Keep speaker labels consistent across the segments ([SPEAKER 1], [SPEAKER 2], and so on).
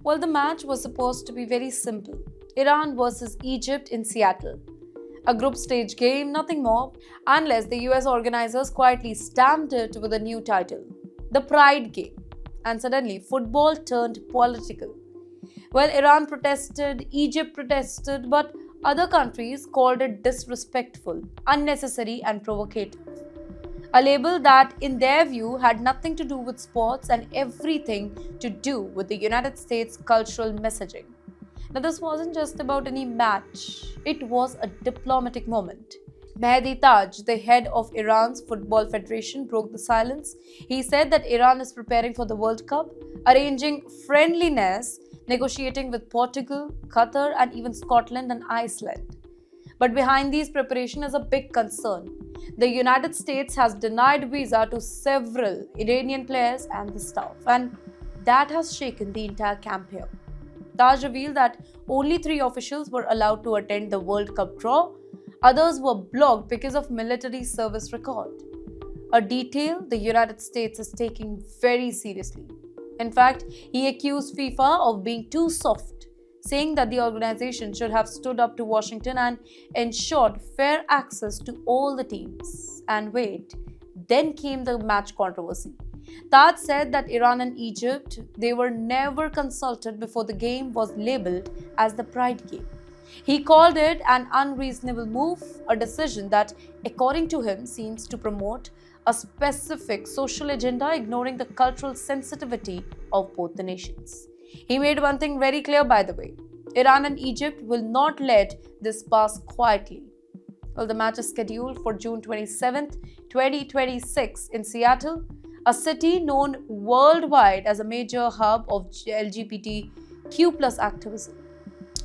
[SPEAKER 1] Well, the match was supposed to be very simple: Iran versus Egypt in Seattle. A group stage game, nothing more, unless the US organizers quietly stamped it with a new title: the Pride Game. And suddenly, football turned political. Well, Iran protested, Egypt protested, but other countries called it disrespectful, unnecessary, and provocative. A label that, in their view, had nothing to do with sports and everything to do with the United States' cultural messaging. Now, this wasn't just about any match, it was a diplomatic moment. Mehdi Taj, the head of Iran's Football Federation, broke the silence. He said that Iran is preparing for the World Cup, arranging friendliness, negotiating with Portugal, Qatar, and even Scotland and Iceland. But behind these preparations is a big concern. The United States has denied visa to several Iranian players and the staff, and that has shaken the entire camp here. Taj revealed that only 3 officials were allowed to attend the World Cup draw. Others were blocked because of military service record, a detail the United States is taking very seriously. In fact, he accused FIFA of being too soft, saying that the organization should have stood up to Washington and ensured fair access to all the teams. And wait, then came the match controversy. Taj said that Iran and Egypt, they were never consulted before the game was labeled as the Pride Game. He called it an unreasonable move, a decision that, according to him, seems to promote a specific social agenda, ignoring the cultural sensitivity of both the nations. He made one thing very clear, by the way: Iran and Egypt will not let this pass quietly. Well, the match is scheduled for June 27th, 2026 in Seattle, a city known worldwide as a major hub of LGBTQ plus activism.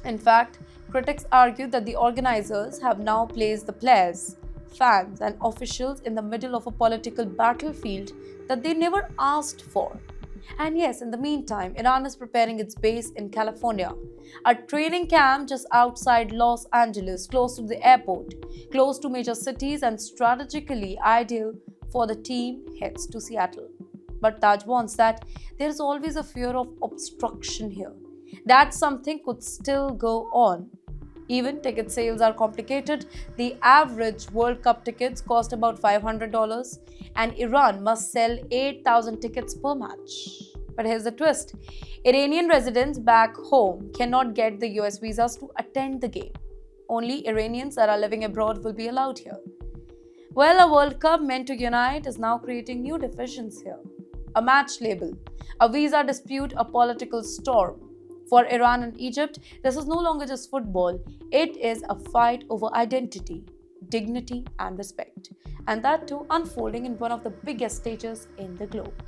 [SPEAKER 1] In fact, critics argue that the organizers have now placed the players, fans, and officials in the middle of a political battlefield that they never asked for. And yes, in the meantime, Iran is preparing its base in California, a training camp just outside Los Angeles, close to the airport, close to major cities, and strategically ideal for the team heads to Seattle. But Taj warns that there is always a fear of obstruction here, that something could still go on. Even ticket sales are complicated. The average World Cup tickets cost about $500, and Iran must sell 8,000 tickets per match. But here's the twist: Iranian residents back home cannot get the US visas to attend the game. Only Iranians that are living abroad will be allowed here. Well, a World Cup meant to unite is now creating new divisions here. A match label, a visa dispute, a political storm. For Iran and Egypt, this is no longer just football, it is a fight over identity, dignity, and respect. And that too unfolding in one of the biggest stages in the globe.